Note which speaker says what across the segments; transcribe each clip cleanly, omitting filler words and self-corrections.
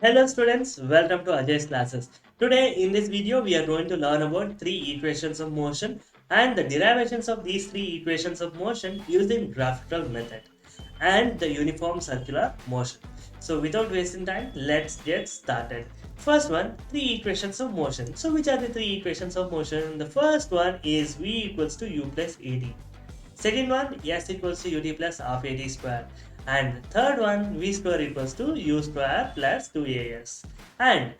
Speaker 1: Hello students, welcome to Ajay's classes. Today in this video we are going to learn about three equations of motion and the derivations of these three equations of motion using graphical method and the uniform circular motion. So without wasting time, let's get started. First one, three equations of motion. So which are the three equations of motion? The first one is V equals to U plus AD. Second one, S equals to ut plus half at square. And third one, V square equals to U square plus 2as. And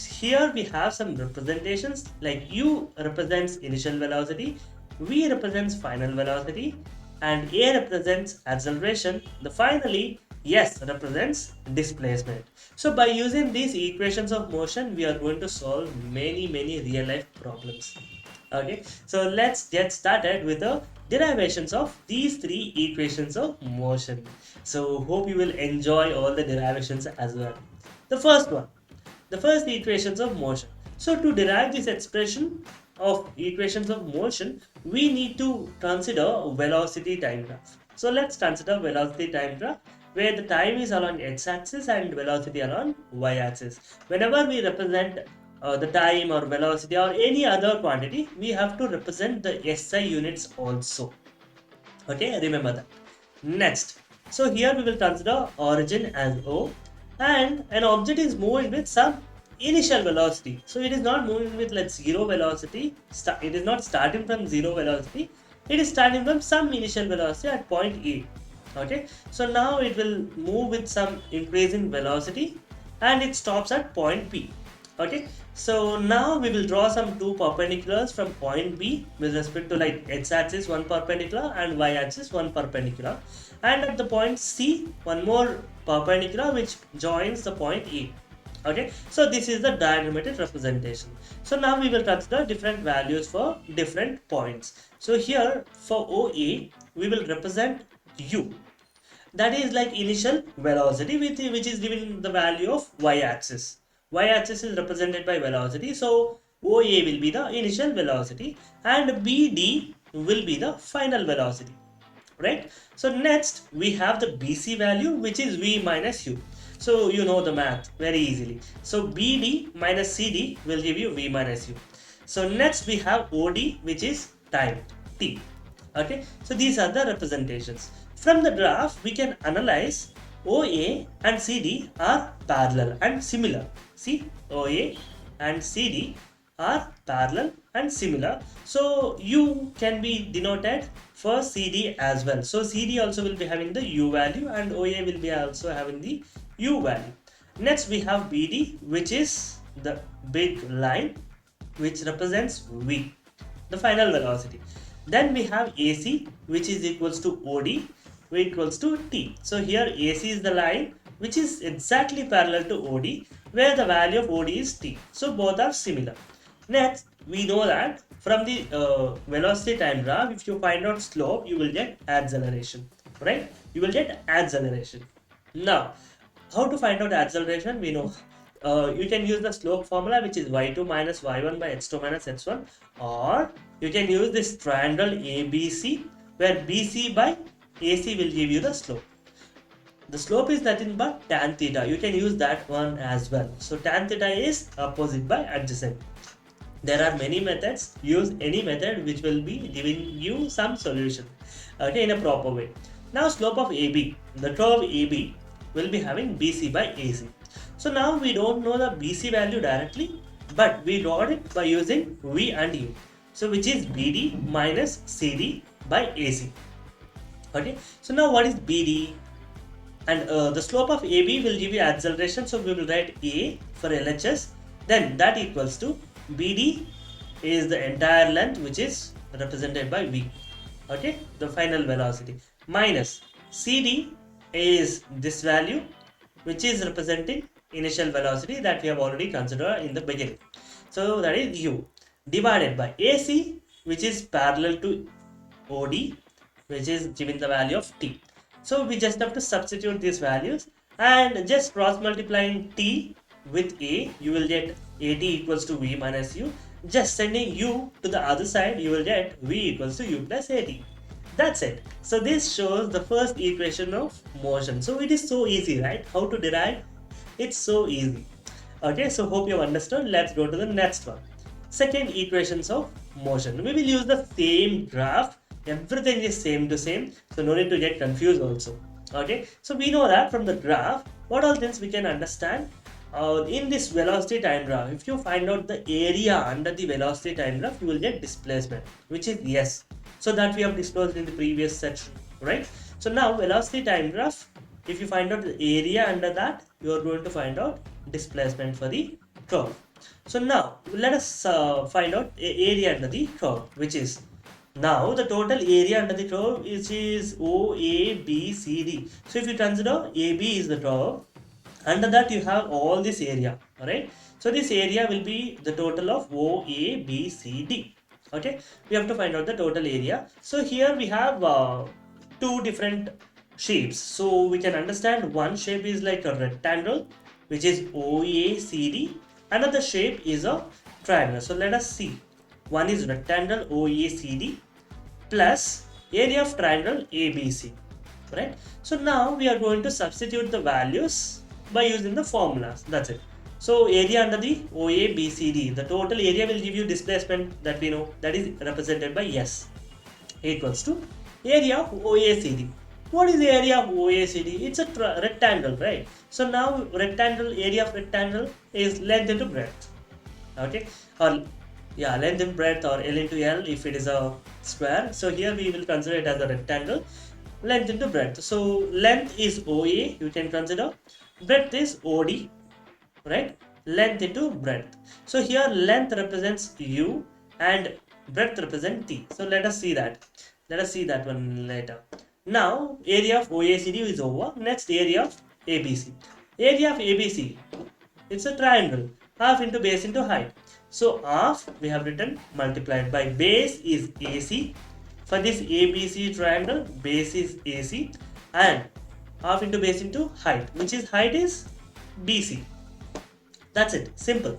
Speaker 1: here we have some representations like U represents initial velocity, V represents final velocity, and A represents acceleration. The finally, S represents displacement. So by using these equations of motion, we are going to solve many real life problems. Okay, so let's get started with the derivations of these three equations of motion. So hope you will enjoy all the derivations as well. The first one, the first equations of motion. So to derive this expression of equations of motion, we need to consider velocity time graph. So let's consider velocity time graph where the time is along x-axis and velocity along y-axis. Whenever we represent the time or velocity or any other quantity, we have to represent the SI units also. Okay, remember that. Next, so here we will consider origin as O and an object is moving with some initial velocity. So it is not moving with like zero velocity, it is not starting from zero velocity, it is starting from some initial velocity at point A. Okay, so now it will move with some increase in velocity and it stops at point P. Okay, so now we will draw some two perpendiculars from point B with respect to like x-axis one perpendicular and y-axis one perpendicular, and at the point C one more perpendicular which joins the point A. Okay, so this is the diagrammatic representation. So now we will consider different values for different points. So here for OA we will represent U, that is like initial velocity which is given the value of y-axis. Y-axis is represented by velocity, so OA will be the initial velocity and BD will be the final velocity, right? So next we have the BC value which is V minus U. So you know the math very easily. So BD minus CD will give you V minus U. So next we have OD which is time T. Okay, so these are the representations. From the graph, we can analyze OA and CD are parallel and similar. See, OA and CD are parallel and similar. So U can be denoted for CD as well. So CD also will be having the U value and OA will be also having the U value. Next we have BD, which is the big line which represents V, the final velocity. Then we have AC, which is equals to OD, which equals to T. So here AC is the line which is exactly parallel to OD, where the value of OD is T. So both are similar. Next, we know that from the velocity time graph, if you find out slope, you will get acceleration, right? You will get acceleration. Now, how to find out acceleration? We know you can use the slope formula, which is y2 minus y1 by x2 minus x1, or you can use this triangle ABC where BC by AC will give you the slope. The slope is nothing but tan theta. You can use that one as well. So tan theta is opposite by adjacent. There are many methods. Use any method which will be giving you some solution, okay, in a proper way. Now slope of AB, the curve AB will be having BC by AC. So now we don't know the BC value directly, but we got it by using V and U. So which is BD minus CD by AC. Okay, so now what is BD? And the slope of AB will give you acceleration, so we will write A for LHS, then that equals to BD is the entire length which is represented by V, okay, the final velocity, minus CD is this value which is representing initial velocity that we have already considered in the beginning, so that is U, divided by AC which is parallel to OD which is giving the value of T. So we just have to substitute these values and just cross multiplying T with A, you will get AT equals to V minus U. Just sending U to the other side, you will get V equals to U plus AT. That's it. So this shows the first equation of motion. So it is so easy, right? How to derive? It's so easy. Okay, so hope you have understood. Let's go to the next one. Second equations of motion. We will use the same graph. Everything is same to same, so no need to get confused also. Okay, so we know that from the graph, what all things we can understand. In this velocity time graph, if you find out the area under the velocity time graph, you will get displacement, which is yes. So that we have disclosed in the previous section, right? So now velocity time graph, if you find out the area under that, you are going to find out displacement for the curve. So now let us find out area under the curve, which is now the total area under the curve is OABCD. So if you consider AB is the curve, under that you have all this area, alright? So this area will be the total of OABCD. Okay, we have to find out the total area. So here we have two different shapes. So we can understand one shape is like a rectangle, which is OACD. Another shape is a triangle. So let us see. One is rectangle OACD plus area of triangle ABC, right? So now we are going to substitute the values by using the formulas. That's it. So area under the OABCD, the total area will give you displacement that we know, that is represented by S, equals to area of OACD. What is the area of OACD? It's a rectangle, right? So now rectangle, area of rectangle is length into breadth. Okay, or yeah, length and breadth, or L into L if it is a square. So here we will consider it as a rectangle, length into breadth. So length is OA, you can consider, breadth is OD, right? Length into breadth. So here length represents U and breadth represents T. So let us see that. Let us see that one later. Now area of OACD is over. Next area of ABC. Area of ABC, it's a triangle. Half into base into height. So half we have written multiplied by base is AC. For this ABC triangle, base is AC and half into base into height, which is height is BC. That's it. Simple.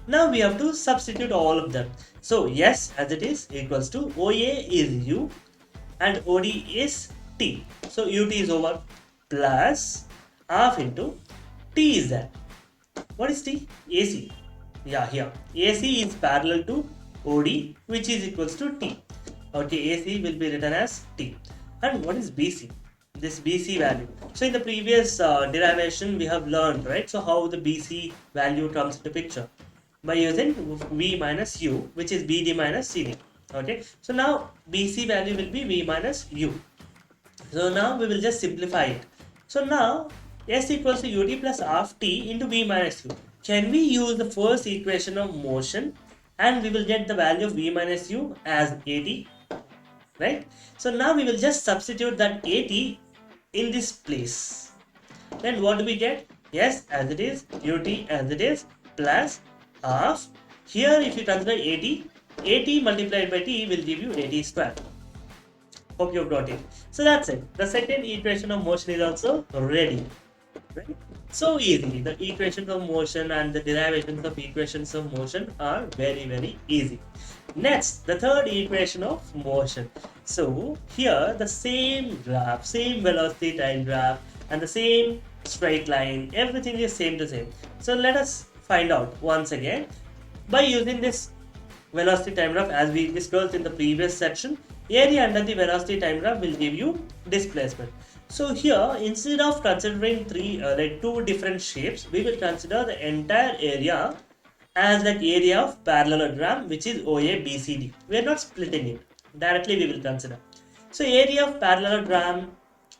Speaker 1: Now we have to substitute all of them. So yes, as it is, equals to OA is U and OD is T. So UT is over plus half into T is there. What is T? AC. Yeah, here. AC is parallel to OD, which is equals to T. Okay, AC will be written as T. And what is BC? This BC value. So in the previous derivation, we have learned, right? So how the BC value comes into picture by using V minus U, which is BD minus CD. Okay. So now BC value will be V minus U. So now we will just simplify it. So now S equals to UT plus half T into V minus U. Can we use the first equation of motion and we will get the value of V minus U as AT, right? So now we will just substitute that AT in this place. Then what do we get? Yes, as it is, UT as it is, plus half. Here if you consider AT multiplied by T will give you AT square. Hope you got it. So that's it. The second equation of motion is also ready. Right? So easy. The equations of motion and the derivations of equations of motion are very easy. Next, the third equation of motion. So here the same graph, same velocity time graph and the same straight line, everything is same to same. So let us find out once again by using this velocity time graph as we discussed in the previous section. Area under the velocity time graph will give you displacement. So here instead of considering two different shapes, we will consider the entire area as like area of parallelogram, which is OABCD. We are not splitting it. Directly we will consider. So area of parallelogram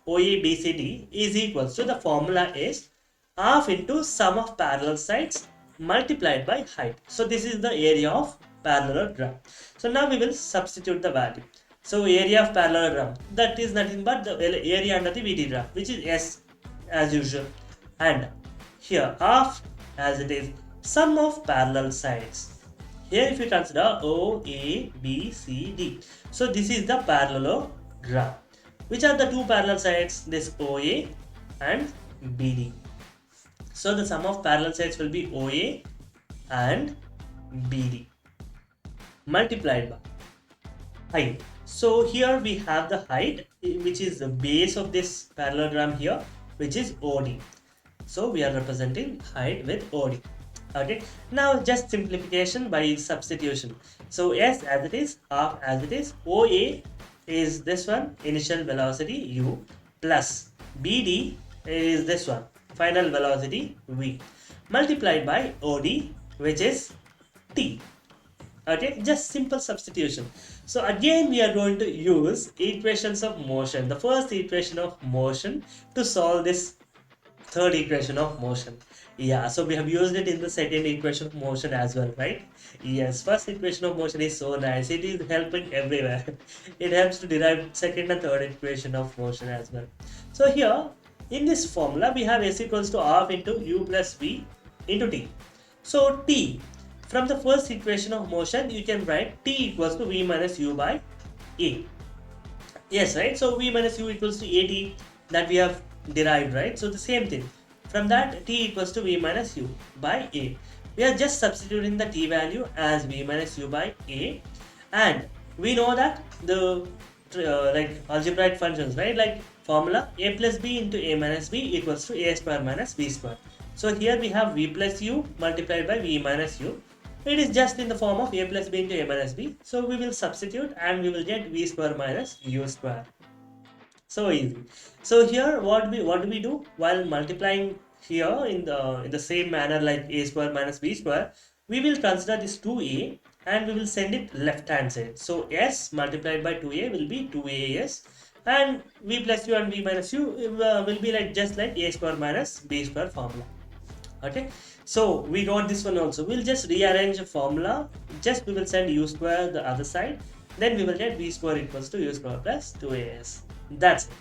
Speaker 1: OABCD is equals to, the formula is half into sum of parallel sides multiplied by height. So this is the area of parallelogram. So now we will substitute the value. So area of parallelogram, that is nothing but the area under the VT graph, which is S as usual. And here half as it is sum of parallel sides. Here if you consider O, A, B, C, D. So this is the parallelogram. Which are the two parallel sides? This OA and BD. So the sum of parallel sides will be OA and BD multiplied by height. So here we have the height, which is the base of this parallelogram here, which is OD. So we are representing height with OD. Okay, now just simplification by substitution. So S as it is, half as it is, OA is this one, initial velocity U, plus BD is this one, final velocity V, multiplied by OD, which is T. Okay, just simple substitution. So again we are going to use equations of motion, the first equation of motion, to solve this third equation of motion. Yeah, so we have used it in the second equation of motion as well, right? Yes, first equation of motion is so nice, it is helping everywhere. It helps to derive second and third equation of motion as well. So here in this formula we have s equals to half into u plus v into t. So t, from the first equation of motion you can write t equals to v minus u by a. Yes, right? So v minus u equals to at, that we have derived, right? So the same thing. From that, t equals to v minus u by a. We are just substituting the t value as v minus u by a, and we know that the like algebraic functions, right? Like formula a plus b into a minus b equals to a square minus b square. So here we have v plus u multiplied by v minus u. It is just in the form of a plus b into a minus b. So we will substitute and we will get v square minus u square. So easy. So here what do we do while multiplying here in the same manner like a square minus b square? We will consider this 2a and we will send it left hand side. So s multiplied by 2a will be 2as, and v plus u and v minus u will be like just like a square minus b square formula. Okay, so we got this one also. We'll just rearrange the formula. Just we will send u square the other side. Then we will get v square equals to u square plus 2as. That's it.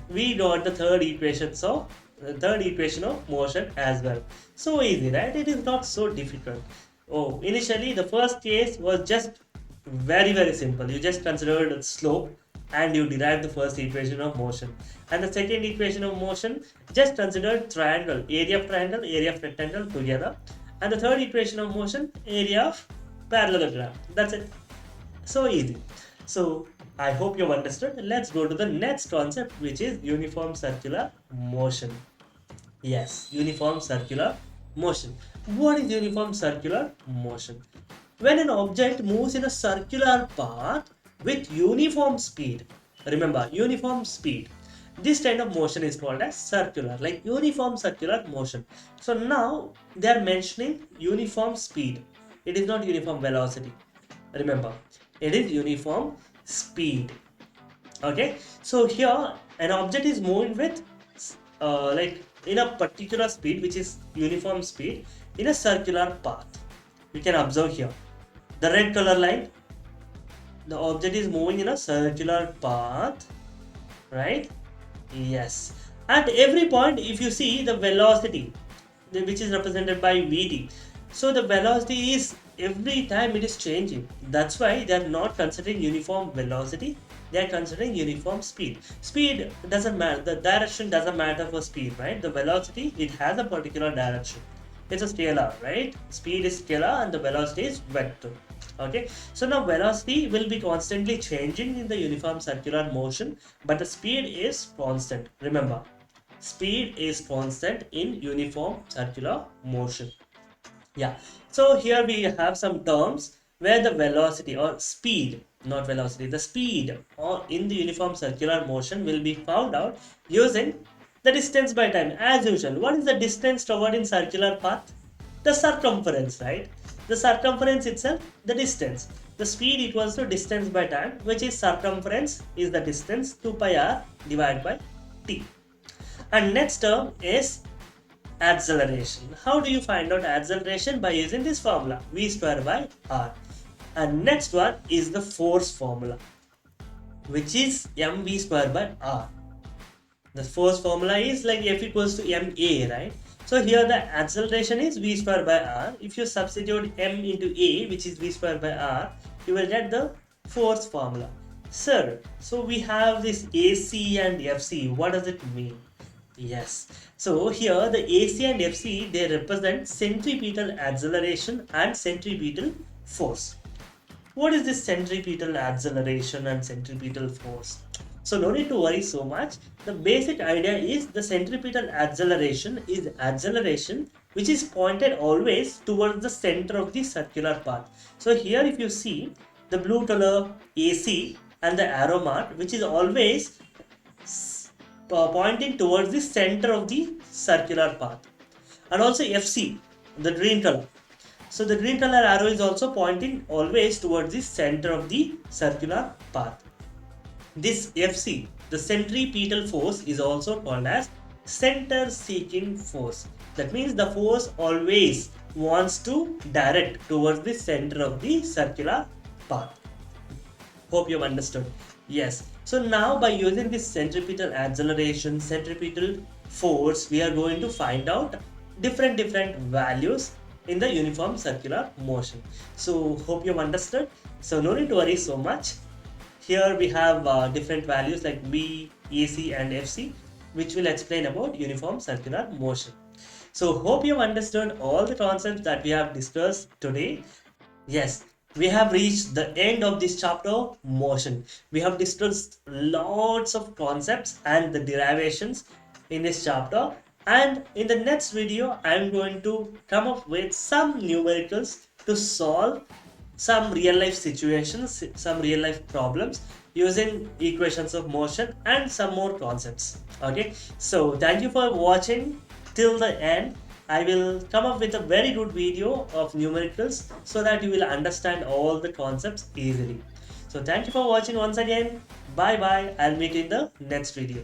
Speaker 1: We got the third equation. So the third equation of motion as well. So easy, right? It is not so difficult. Oh, initially the first case was just very simple. You just considered slope and you derive the first equation of motion. And the second equation of motion, just consider triangle, area of rectangle together. And the third equation of motion, area of parallelogram. That's it. So easy. So I hope you've understood. Let's go to the next concept, which is uniform circular motion. Yes, uniform circular motion. What is uniform circular motion? When an object moves in a circular path with uniform speed, remember uniform speed, this kind of motion is called as circular, like uniform circular motion. So now they are mentioning uniform speed. It is not uniform velocity. Remember, it is uniform speed. Okay, so here an object is moving with like in a particular speed, which is uniform speed, in a circular path. You can observe here the red color line. The object is moving in a circular path, right? Yes, at every point if you see the velocity, which is represented by vt, so the velocity is every time it is changing. That's why they are not considering uniform velocity, they are considering uniform speed. Speed doesn't matter, the direction doesn't matter for speed, right? The velocity, it has a particular direction. It's a scalar, right? Speed is scalar and the velocity is vector. Okay, so now velocity will be constantly changing in the uniform circular motion, but the speed is constant. Remember, speed is constant in uniform circular motion. Yeah, so here we have some terms where the velocity or speed, not velocity, the speed or in the uniform circular motion will be found out using the distance by time as usual. What is the distance covered in circular path? The circumference, right? The circumference itself, the distance. The speed equals to distance by time, which is circumference is the distance 2 pi r divided by t. And next term is acceleration. How do you find out acceleration? By using this formula, v square by r. And next one is the force formula, which is mv square by r. The force formula is like F equals to ma, right? So here the acceleration is v square by r. If you substitute m into a, which is v square by r, you will get the force formula. Sir, so we have this AC and FC. What does it mean? Yes. So here the AC and FC, they represent centripetal acceleration and centripetal force. What is this centripetal acceleration and centripetal force? So no need to worry so much. The basic idea is the centripetal acceleration is acceleration which is pointed always towards the center of the circular path. So here if you see the blue color AC and the arrow mark, which is always pointing towards the center of the circular path. And also FC, the green color. So the green color arrow is also pointing always towards the center of the circular path. This FC, the centripetal force, is also called as center seeking force. That means the force always wants to direct towards the center of the circular path. Hope you've understood. Yes. So now by using this centripetal acceleration, centripetal force, we are going to find out different values in the uniform circular motion. So hope you've understood. So no need to worry so much. Here we have different values like V, AC and FC, which will explain about uniform circular motion. So hope you've understood all the concepts that we have discussed today. Yes, we have reached the end of this chapter, motion. We have discussed lots of concepts and the derivations in this chapter. And in the next video, I am going to come up with some numericals to solve some real life situations, some real life problems using equations of motion and some more concepts. Okay, so thank you for watching till the end. I will come up with a very good video of numericals so that you will understand all the concepts easily. So thank you for watching once again. Bye bye. I'll meet you in the next video.